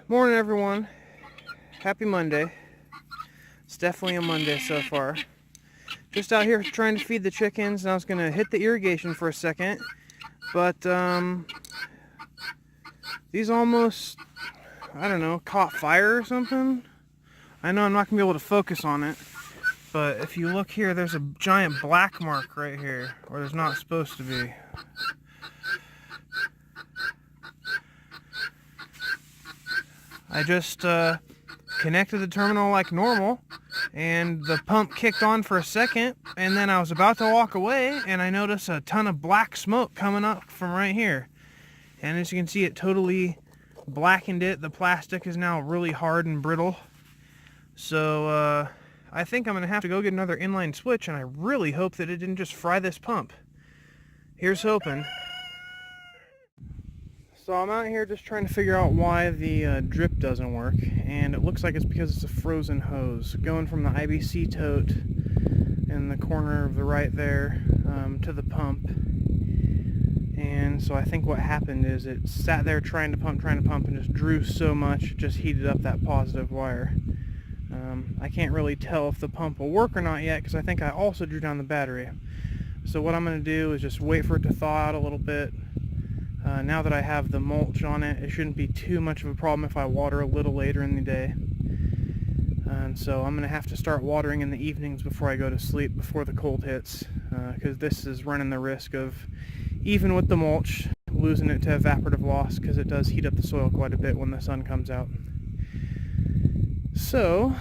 Morning, everyone. Happy Monday. It's definitely a Monday so far. Just out here trying to feed the chickens, and I was going to hit the irrigation for a second, but these almost, I don't know, caught fire or something. I know I'm not going to be able to focus on it, but if you look here, there's a giant black mark right here, where there's not supposed to be. I just connected the terminal like normal, and the pump kicked on for a second, and then I was about to walk away, and I noticed a ton of black smoke coming up from right here. And as you can see, it totally blackened it. The plastic is now really hard and brittle. So I think I'm going to have to go get another inline switch, and I really hope that it didn't just fry this pump. Here's hoping. So I'm out here just trying to figure out why the drip doesn't work, and it looks like it's because it's a frozen hose going from the IBC tote in the corner of the right there to the pump. And so I think what happened is it sat there trying to pump, and just drew so much it just heated up that positive wire. I can't really tell if the pump will work or not yet, because I think I also drew down the battery. So what I'm going to do is just wait for it to thaw out a little bit. Now that I have the mulch on it, it shouldn't be too much of a problem if I water a little later in the day. And so I'm going to have to start watering in the evenings before I go to sleep, before the cold hits, because this is running the risk of, even with the mulch, losing it to evaporative loss, because it does heat up the soil quite a bit when the sun comes out. So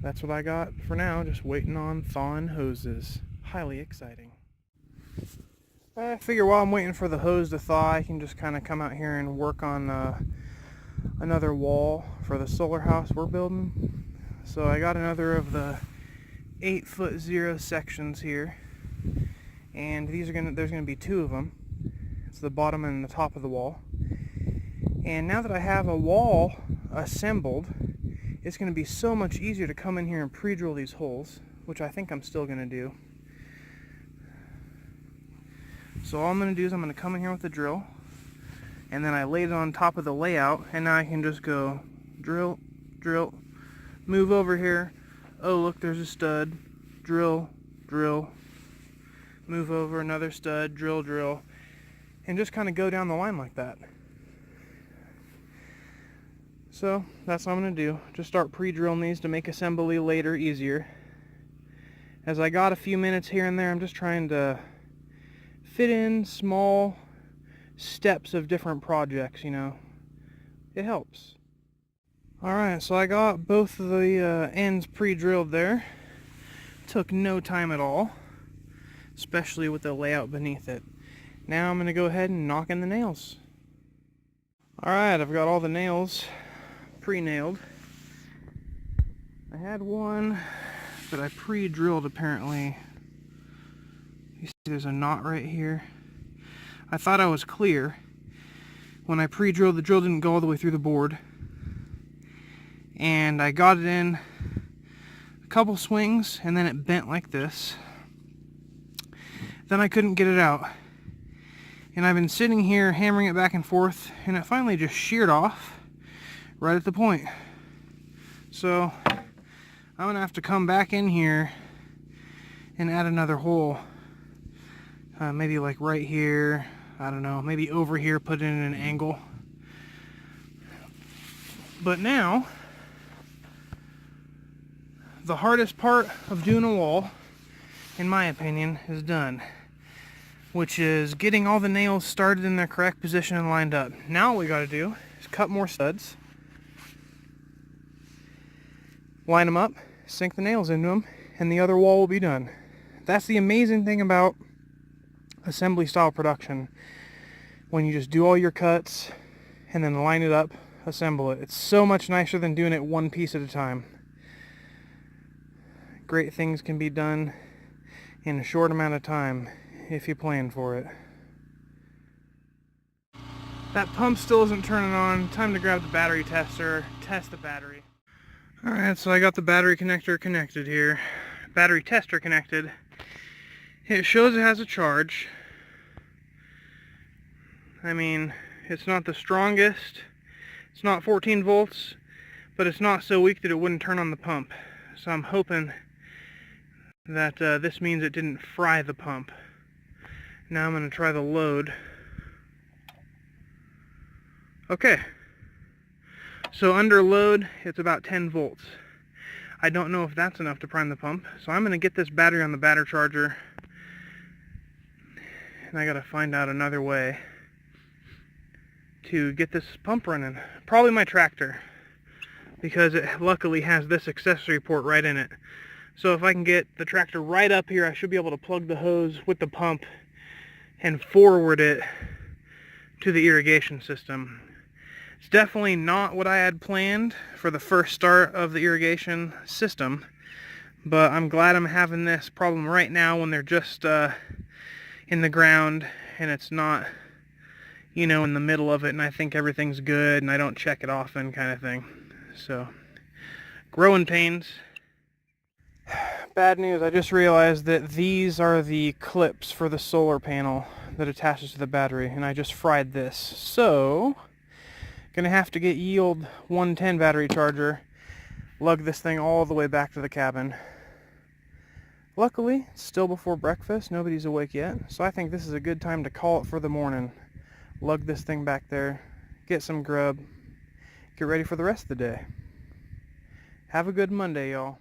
that's what I got for now, just waiting on thawing hoses. Highly exciting. I figure while I'm waiting for the hose to thaw, I can just kind of come out here and work on another wall for the solar house we're building. So I got another of the 8-foot zero sections here, and there's gonna be two of them. It's the bottom and the top of the wall. And now that I have a wall assembled, it's gonna be so much easier to come in here and pre-drill these holes, which I think I'm still gonna do. So all I'm going to do is I'm going to come in here with the drill, and then I laid it on top of the layout, and now I can just go drill, drill, move over here. Oh, look, there's a stud. Drill, drill, move over, another stud, drill, drill, and just kind of go down the line like that. So that's what I'm going to do. Just start pre-drilling these to make assembly later easier. As I got a few minutes here and there, I'm just trying to fit in small steps of different projects, you know. It helps. Alright, so I got both of the ends pre-drilled there. Took no time at all, especially with the layout beneath it. Now I'm going to go ahead and knock in the nails. Alright, I've got all the nails pre-nailed. I had one that I pre-drilled apparently. You see there's a knot right here. I thought I was clear. When I pre-drilled, the drill didn't go all the way through the board. And I got it in a couple swings, and then it bent like this. Then I couldn't get it out. And I've been sitting here hammering it back and forth, and it finally just sheared off right at the point. So I'm going to have to come back in here and add another hole. Maybe like right here, I don't know, maybe over here, put it in an angle. But now, the hardest part of doing a wall, in my opinion, is done. Which is getting all the nails started in their correct position and lined up. Now what we gotta do is cut more studs, line them up, sink the nails into them, and the other wall will be done. That's the amazing thing about assembly style production. When you just do all your cuts and then line it up, assemble it. It's so much nicer than doing it one piece at a time. Great things can be done in a short amount of time if you plan for it. That pump still isn't turning on. Time to grab the battery tester, test the battery. Alright, so I got the battery connector connected here. Battery tester connected. It shows it has a charge. I mean, it's not the strongest, It's not 14 volts, but it's not so weak that it wouldn't turn on the pump. So I'm hoping that this means it didn't fry the pump. Now I'm going to try the load. Okay. So under load, it's about 10 volts. I don't know if that's enough to prime the pump, so I'm going to get this battery on the battery charger, and I got to find out another way to get this pump running. Probably my tractor, because it luckily has this accessory port right in it. So if I can get the tractor right up here, I should be able to plug the hose with the pump and forward it to the irrigation system. It's definitely not what I had planned for the first start of the irrigation system, but I'm glad I'm having this problem right now when they're just in the ground and it's not, you know, in the middle of it, and I think everything's good and I don't check it often kind of thing. So, growing pains. Bad news, I just realized that these are the clips for the solar panel that attaches to the battery, and I just fried this. So, gonna have to get Yield 110 battery charger, lug this thing all the way back to the cabin. Luckily, it's still before breakfast, nobody's awake yet, so I think this is a good time to call it for the morning. Lug this thing back there, get some grub, get ready for the rest of the day. Have a good Monday, y'all.